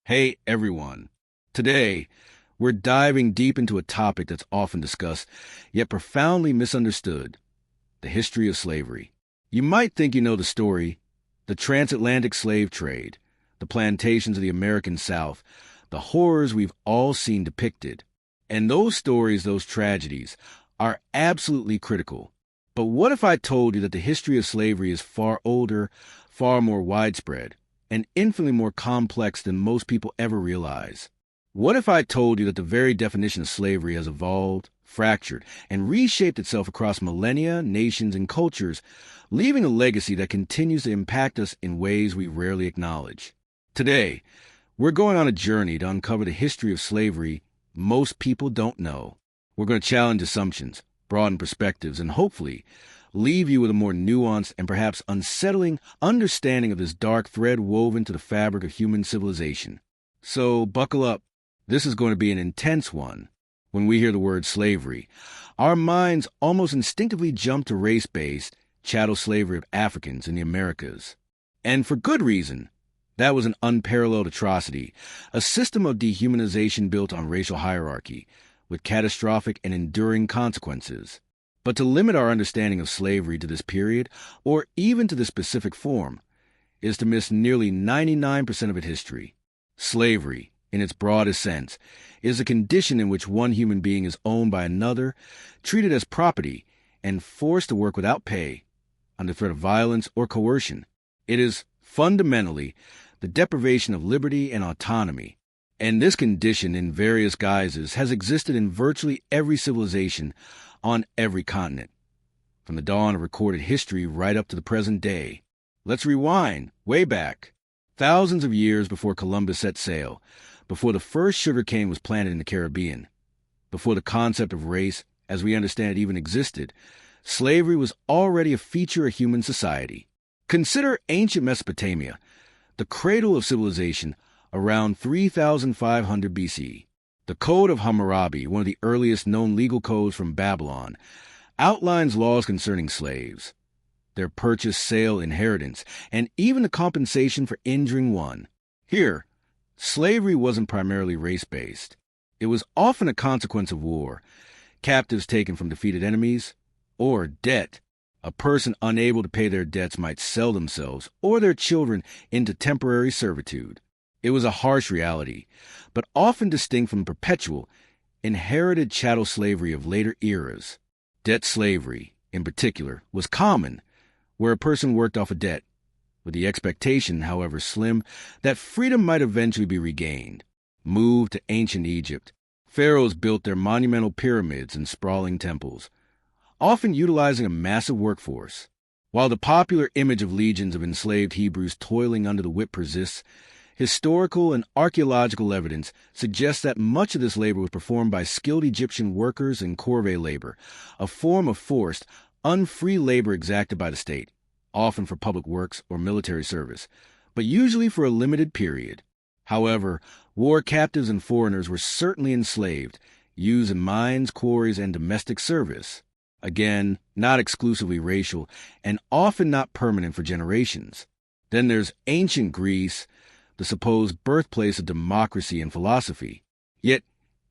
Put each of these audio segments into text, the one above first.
Hey everyone. Today, we're diving deep into a topic that's often discussed, yet profoundly misunderstood: the history of slavery. You might think you know the story: the transatlantic slave trade, the plantations of the American South, the horrors we've all seen depicted. And those stories, those tragedies, are absolutely critical. But what if I told you that the history of slavery is far older, far more widespread, and infinitely more complex than most people ever realize? What if I told you that the very definition of slavery has evolved, fractured, and reshaped itself across millennia, nations, and cultures, leaving a legacy that continues to impact us in ways we rarely acknowledge? Today, we're going on a journey to uncover the history of slavery most people don't know. We're going to challenge assumptions, broaden perspectives, and hopefully leave you with a more nuanced and perhaps unsettling understanding of this dark thread woven to the fabric of human civilization. So buckle up. This is going to be an intense one. When we hear the word slavery, our minds almost instinctively jump to race-based chattel slavery of Africans in the Americas. And for good reason. That was an unparalleled atrocity, a system of dehumanization built on racial hierarchy, with catastrophic and enduring consequences. But to limit our understanding of slavery to this period, or even to this specific form, is to miss nearly 99% of its history. Slavery, in its broadest sense, is a condition in which one human being is owned by another, treated as property, and forced to work without pay, under threat of violence or coercion. It is, fundamentally, the deprivation of liberty and autonomy. And this condition, in various guises, has existed in virtually every civilization on every continent, from the dawn of recorded history right up to the present day. Let's rewind, way back, thousands of years before Columbus set sail, before the first sugarcane was planted in the Caribbean, before the concept of race, as we understand it, even existed. Slavery was already a feature of human society. Consider ancient Mesopotamia, the cradle of civilization, around 3,500 BC. The Code of Hammurabi, one of the earliest known legal codes from Babylon, outlines laws concerning slaves, their purchase, sale, inheritance, and even the compensation for injuring one. Here, slavery wasn't primarily race-based. It was often a consequence of war, captives taken from defeated enemies, or debt. A person unable to pay their debts might sell themselves or their children into temporary servitude. It was a harsh reality, but often distinct from perpetual, inherited chattel slavery of later eras. Debt slavery, in particular, was common, where a person worked off a debt, with the expectation, however slim, that freedom might eventually be regained. Moved to ancient Egypt, pharaohs built their monumental pyramids and sprawling temples, often utilizing a massive workforce. While the popular image of legions of enslaved Hebrews toiling under the whip persists, historical and archaeological evidence suggests that much of this labor was performed by skilled Egyptian workers in corvée labor, a form of forced, unfree labor exacted by the state, often for public works or military service, but usually for a limited period. However, war captives and foreigners were certainly enslaved, used in mines, quarries, and domestic service. Again, not exclusively racial, and often not permanent for generations. Then there's ancient Greece, the supposed birthplace of democracy and philosophy. Yet,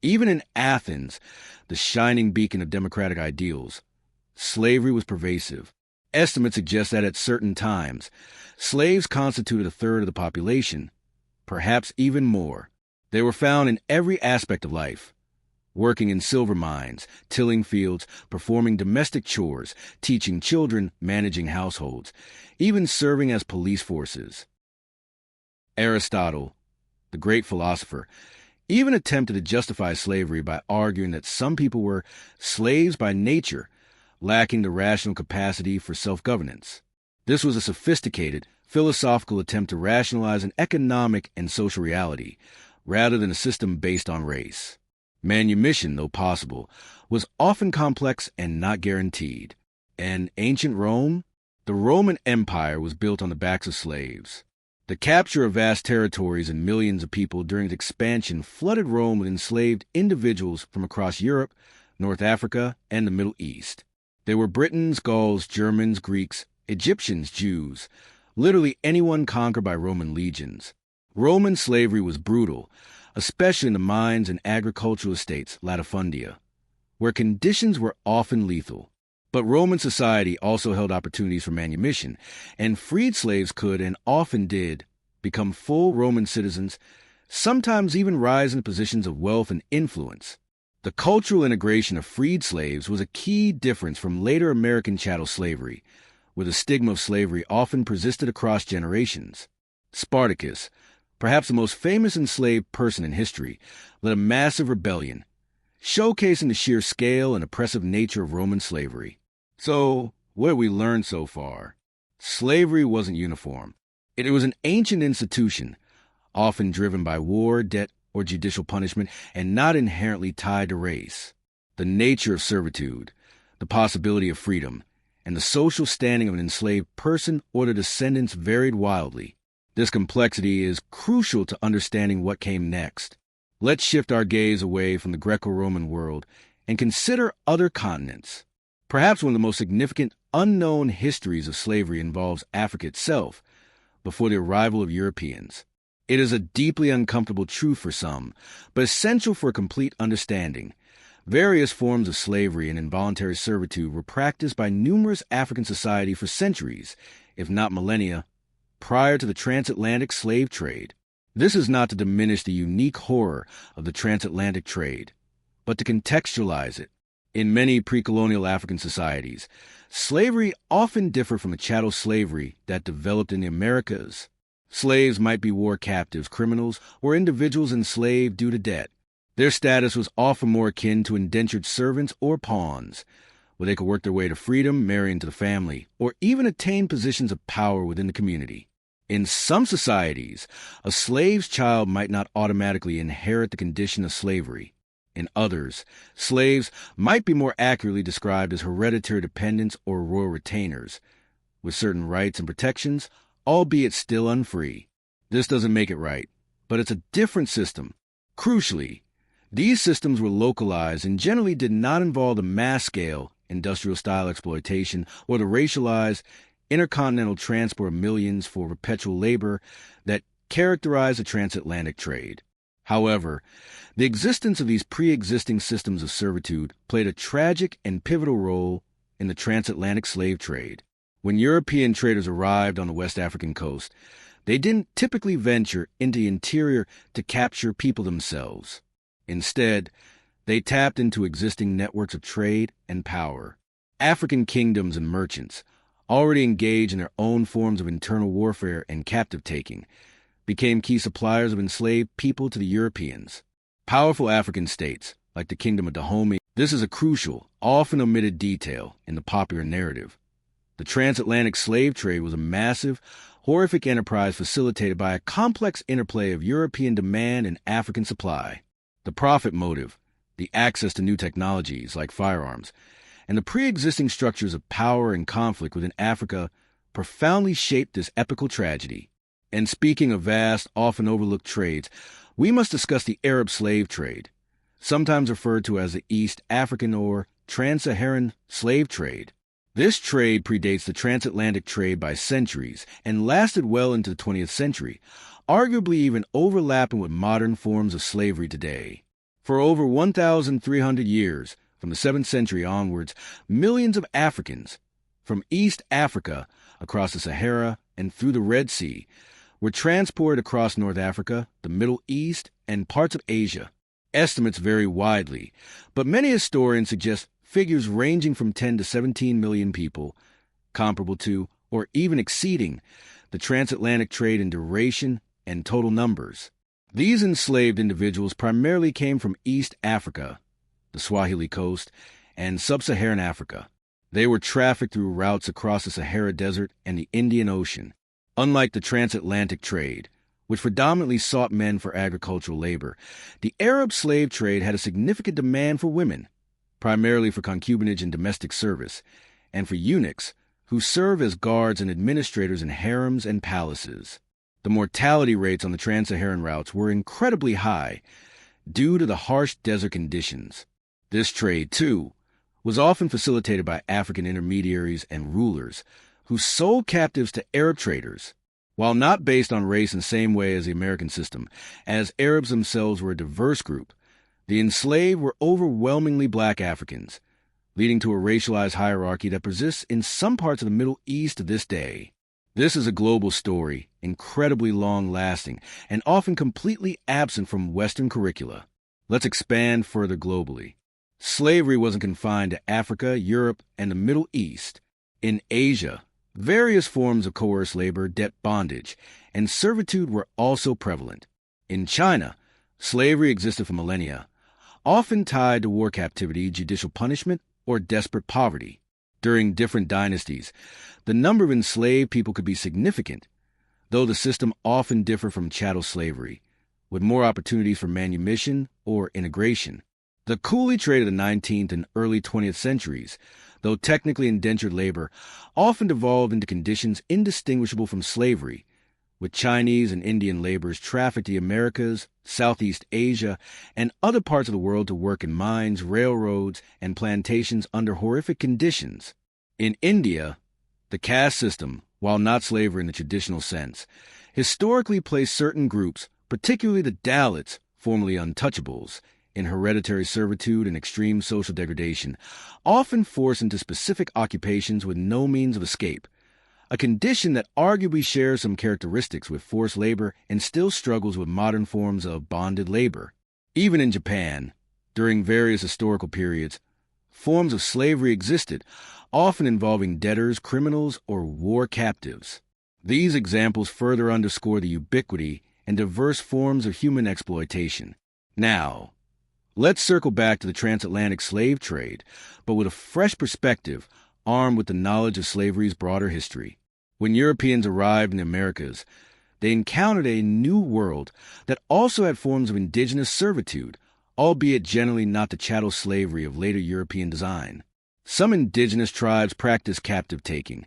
even in Athens, the shining beacon of democratic ideals, slavery was pervasive. Estimates suggest that at certain times, slaves constituted a third of the population, perhaps even more. They were found in every aspect of life: working in silver mines, tilling fields, performing domestic chores, teaching children, managing households, even serving as police forces. Aristotle, the great philosopher, even attempted to justify slavery by arguing that some people were slaves by nature, lacking the rational capacity for self-governance. This was a sophisticated, philosophical attempt to rationalize an economic and social reality, rather than a system based on race. Manumission, though possible, was often complex and not guaranteed. And ancient Rome? The Roman Empire was built on the backs of slaves. The capture of vast territories and millions of people during its expansion flooded Rome with enslaved individuals from across Europe, North Africa, and the Middle East. They were Britons, Gauls, Germans, Greeks, Egyptians, Jews, literally anyone conquered by Roman legions. Roman slavery was brutal, especially in the mines and agricultural estates, latifundia, where conditions were often lethal. But Roman society also held opportunities for manumission, and freed slaves could, and often did, become full Roman citizens, sometimes even rise into positions of wealth and influence. The cultural integration of freed slaves was a key difference from later American chattel slavery, where the stigma of slavery often persisted across generations. Spartacus, perhaps the most famous enslaved person in history, led a massive rebellion, showcasing the sheer scale and oppressive nature of Roman slavery. So, what have we learned so far? Slavery wasn't uniform. It was an ancient institution, often driven by war, debt, or judicial punishment, and not inherently tied to race. The nature of servitude, the possibility of freedom, and the social standing of an enslaved person or their descendants varied wildly. This complexity is crucial to understanding what came next. Let's shift our gaze away from the Greco-Roman world and consider other continents. Perhaps one of the most significant unknown histories of slavery involves Africa itself, before the arrival of Europeans. It is a deeply uncomfortable truth for some, but essential for a complete understanding. Various forms of slavery and involuntary servitude were practiced by numerous African societies for centuries, if not millennia, prior to the transatlantic slave trade. This is not to diminish the unique horror of the transatlantic trade, but to contextualize it. In many pre-colonial African societies, slavery often differed from the chattel slavery that developed in the Americas. Slaves might be war captives, criminals, or individuals enslaved due to debt. Their status was often more akin to indentured servants or pawns, where they could work their way to freedom, marry into the family, or even attain positions of power within the community. In some societies, a slave's child might not automatically inherit the condition of slavery. In others, slaves might be more accurately described as hereditary dependents or royal retainers, with certain rights and protections, albeit still unfree. This doesn't make it right, but it's a different system. Crucially, these systems were localized and generally did not involve the mass-scale, industrial-style exploitation or the racialized, intercontinental transport of millions for perpetual labor that characterized the transatlantic trade. However, the existence of these pre-existing systems of servitude played a tragic and pivotal role in the transatlantic slave trade. When European traders arrived on the West African coast, they didn't typically venture into the interior to capture people themselves. Instead, they tapped into existing networks of trade and power. African kingdoms and merchants, already engaged in their own forms of internal warfare and captive-taking, became key suppliers of enslaved people to the Europeans. Powerful African states, like the Kingdom of Dahomey, this is a crucial, often omitted detail in the popular narrative. The transatlantic slave trade was a massive, horrific enterprise facilitated by a complex interplay of European demand and African supply. The profit motive, the access to new technologies like firearms, and the pre-existing structures of power and conflict within Africa profoundly shaped this epical tragedy. And speaking of vast, often overlooked trades, we must discuss the Arab slave trade, sometimes referred to as the East African or Trans-Saharan slave trade. This trade predates the transatlantic trade by centuries and lasted well into the 20th century, arguably even overlapping with modern forms of slavery today. For over 1,300 years, from the 7th century onwards, millions of Africans, from East Africa across the Sahara and through the Red Sea, were transported across North Africa, the Middle East, and parts of Asia. Estimates vary widely, but many historians suggest figures ranging from 10 to 17 million people, comparable to, or even exceeding, the transatlantic trade in duration and total numbers. These enslaved individuals primarily came from East Africa, the Swahili coast, and sub-Saharan Africa. They were trafficked through routes across the Sahara Desert and the Indian Ocean. Unlike the transatlantic trade, which predominantly sought men for agricultural labor, the Arab slave trade had a significant demand for women, primarily for concubinage and domestic service, and for eunuchs, who serve as guards and administrators in harems and palaces. The mortality rates on the trans-Saharan routes were incredibly high due to the harsh desert conditions. This trade, too, was often facilitated by African intermediaries and rulers who sold captives to Arab traders. While not based on race in the same way as the American system, as Arabs themselves were a diverse group, the enslaved were overwhelmingly black Africans, leading to a racialized hierarchy that persists in some parts of the Middle East to this day. This is a global story, incredibly long-lasting, and often completely absent from Western curricula. Let's expand further globally. Slavery wasn't confined to Africa, Europe, and the Middle East. In Asia, various forms of coerced labor, debt bondage, and servitude were also prevalent. In China, slavery existed for millennia, often tied to war captivity, judicial punishment, or desperate poverty. During different dynasties, the number of enslaved people could be significant, though the system often differed from chattel slavery, with more opportunities for manumission or integration. The coolie trade of the 19th and early 20th centuries, though technically indentured labor, often devolved into conditions indistinguishable from slavery, with Chinese and Indian laborers trafficked to the Americas, Southeast Asia, and other parts of the world to work in mines, railroads, and plantations under horrific conditions. In India, the caste system, while not slavery in the traditional sense, historically placed certain groups, particularly the Dalits, formerly untouchables, in hereditary servitude and extreme social degradation, often forced into specific occupations with no means of escape, a condition that arguably shares some characteristics with forced labor and still struggles with modern forms of bonded labor. Even in Japan, during various historical periods, forms of slavery existed, often involving debtors, criminals, or war captives. These examples further underscore the ubiquity and diverse forms of human exploitation. Now, let's circle back to the transatlantic slave trade, but with a fresh perspective, armed with the knowledge of slavery's broader history. When Europeans arrived in the Americas, they encountered a new world that also had forms of indigenous servitude, albeit generally not the chattel slavery of later European design. Some indigenous tribes practiced captive taking,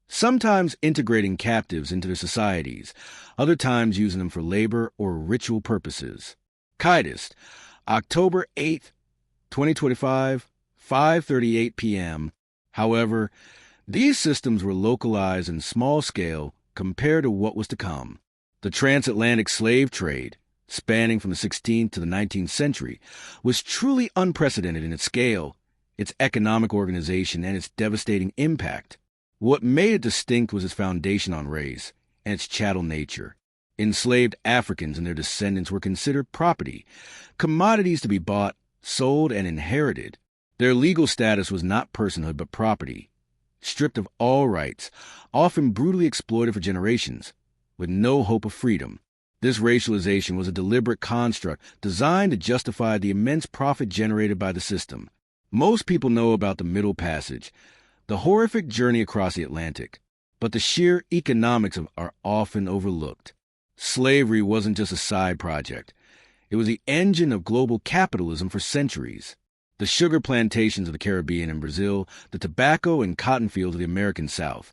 sometimes integrating captives into their societies, other times using them for labor or ritual purposes. Kitist, October 8, 2025, 5:38 p.m. However, these systems were localized and small scale compared to what was to come. The transatlantic slave trade, spanning from the 16th to the 19th century, was truly unprecedented in its scale, its economic organization, and its devastating impact. What made it distinct was its foundation on race and its chattel nature. Enslaved Africans and their descendants were considered property, commodities to be bought, sold, and inherited. Their legal status was not personhood but property, stripped of all rights, often brutally exploited for generations, with no hope of freedom. This racialization was a deliberate construct designed to justify the immense profit generated by the system. Most people know about the Middle Passage, the horrific journey across the Atlantic, but the sheer economics are often overlooked. Slavery wasn't just a side project. It was the engine of global capitalism for centuries. The sugar plantations of the Caribbean and Brazil, the tobacco and cotton fields of the American South.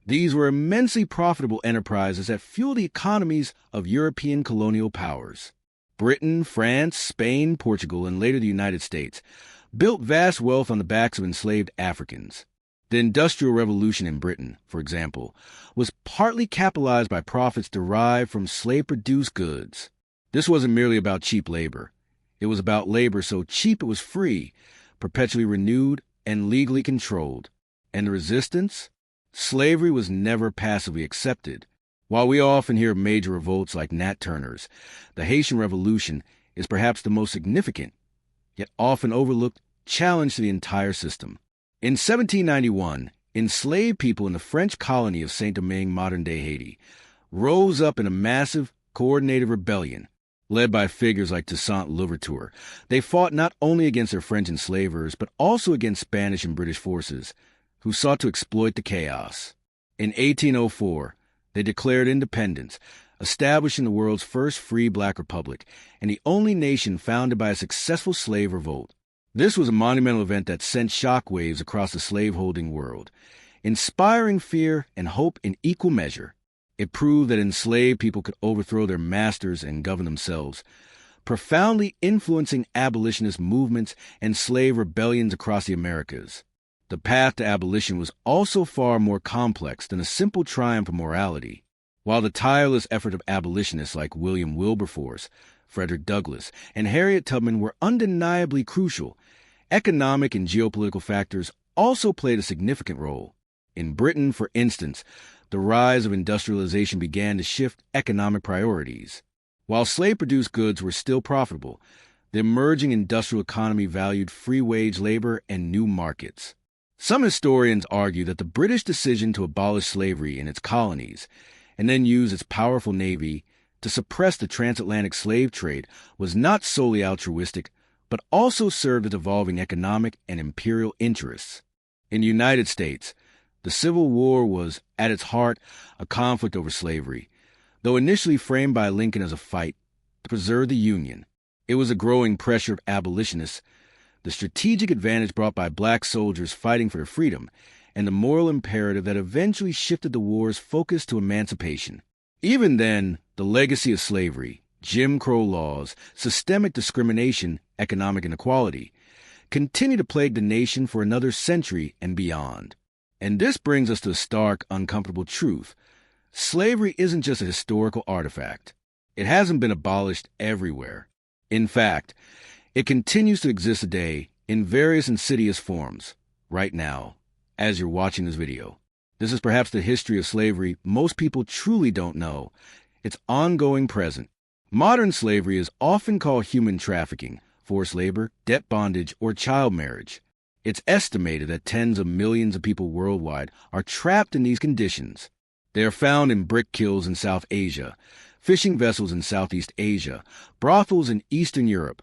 These were immensely profitable enterprises that fueled the economies of European colonial powers. Britain, France, Spain, Portugal, and later the United States built vast wealth on the backs of enslaved Africans. The Industrial Revolution in Britain, for example, was partly capitalized by profits derived from slave-produced goods. This wasn't merely about cheap labor. It was about labor so cheap it was free, perpetually renewed, and legally controlled. And the resistance? Slavery was never passively accepted. While we often hear of major revolts like Nat Turner's, the Haitian Revolution is perhaps the most significant, yet often overlooked, challenge to the entire system. In 1791, enslaved people in the French colony of Saint-Domingue, modern-day Haiti, rose up in a massive, coordinated rebellion. Led by figures like Toussaint Louverture, they fought not only against their French enslavers, but also against Spanish and British forces, who sought to exploit the chaos. In 1804, they declared independence, establishing the world's first free black republic, and the only nation founded by a successful slave revolt. This was a monumental event that sent shockwaves across the slaveholding world, inspiring fear and hope in equal measure. It proved that enslaved people could overthrow their masters and govern themselves, profoundly influencing abolitionist movements and slave rebellions across the Americas. The path to abolition was also far more complex than a simple triumph of morality. While the tireless effort of abolitionists like William Wilberforce, Frederick Douglass, and Harriet Tubman were undeniably crucial, economic and geopolitical factors also played a significant role. In Britain, for instance, the rise of industrialization began to shift economic priorities. While slave-produced goods were still profitable, the emerging industrial economy valued free-wage labor and new markets. Some historians argue that the British decision to abolish slavery in its colonies and then use its powerful navy to suppress the transatlantic slave trade was not solely altruistic, but also served as evolving economic and imperial interests. In the United States, the Civil War was, at its heart, a conflict over slavery. Though initially framed by Lincoln as a fight to preserve the Union, it was a growing pressure of abolitionists, the strategic advantage brought by black soldiers fighting for their freedom, and the moral imperative that eventually shifted the war's focus to emancipation. Even then, the legacy of slavery, Jim Crow laws, systemic discrimination, economic inequality, continued to plague the nation for another century and beyond. And this brings us to a stark, uncomfortable truth. Slavery isn't just a historical artifact. It hasn't been abolished everywhere. In fact, it continues to exist today in various insidious forms, right now, as you're watching this video. This is perhaps the history of slavery most people truly don't know. Its ongoing present. Modern slavery is often called human trafficking, forced labor, debt bondage, or child marriage. It's estimated that tens of millions of people worldwide are trapped in these conditions. They are found in brick kilns in South Asia, fishing vessels in Southeast Asia, brothels in Eastern Europe,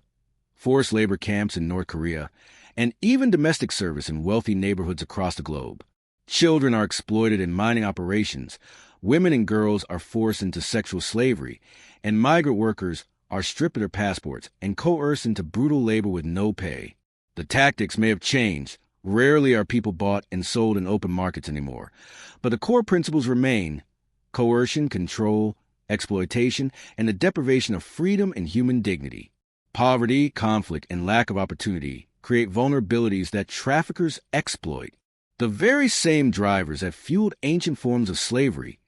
forced labor camps in North Korea, and even domestic service in wealthy neighborhoods across the globe. Children are exploited in mining operations, women and girls are forced into sexual slavery, and migrant workers are stripped of their passports and coerced into brutal labor with no pay. The tactics may have changed. Rarely are people bought and sold in open markets anymore. But the core principles remain: coercion, control, exploitation, and the deprivation of freedom and human dignity. Poverty, conflict, and lack of opportunity create vulnerabilities that traffickers exploit. The very same drivers that fueled ancient forms of slavery,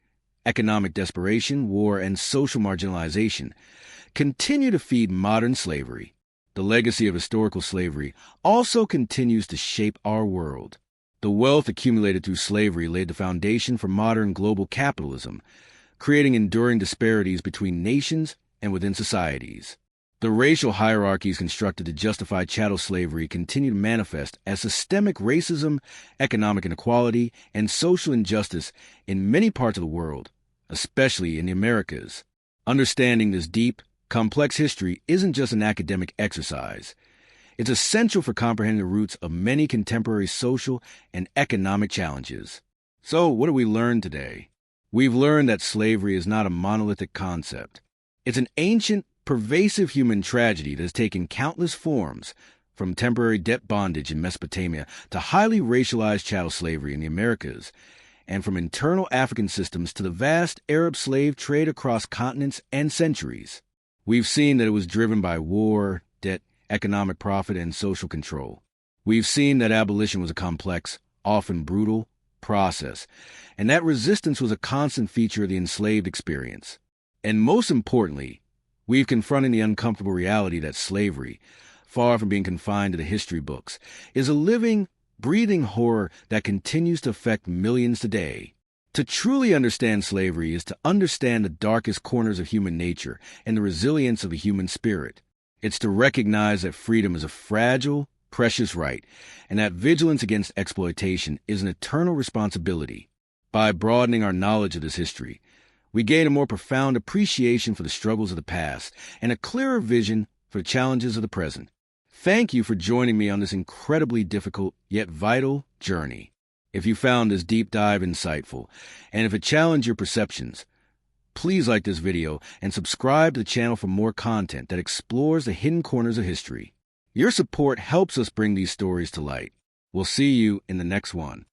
economic desperation, war, and social marginalization, continue to feed modern slavery. The legacy of historical slavery also continues to shape our world. The wealth accumulated through slavery laid the foundation for modern global capitalism, creating enduring disparities between nations and within societies. The racial hierarchies constructed to justify chattel slavery continue to manifest as systemic racism, economic inequality, and social injustice in many parts of the world, especially in the Americas. Understanding this deep, complex history isn't just an academic exercise. It's essential for comprehending the roots of many contemporary social and economic challenges. So, what did we learn today? We've learned that slavery is not a monolithic concept. It's an ancient, pervasive human tragedy that has taken countless forms, from temporary debt bondage in Mesopotamia to highly racialized chattel slavery in the Americas, and from internal African systems to the vast Arab slave trade across continents and centuries. We've seen that it was driven by war, debt, economic profit, and social control. We've seen that abolition was a complex, often brutal, process, and that resistance was a constant feature of the enslaved experience. And most importantly, we've confronted the uncomfortable reality that slavery, far from being confined to the history books, is a living, breathing horror that continues to affect millions today. To truly understand slavery is to understand the darkest corners of human nature and the resilience of the human spirit. It's to recognize that freedom is a fragile, precious right, and that vigilance against exploitation is an eternal responsibility. By broadening our knowledge of this history, we gain a more profound appreciation for the struggles of the past and a clearer vision for the challenges of the present. Thank you for joining me on this incredibly difficult yet vital journey. If you found this deep dive insightful, and if it challenged your perceptions, please like this video and subscribe to the channel for more content that explores the hidden corners of history. Your support helps us bring these stories to light. We'll see you in the next one.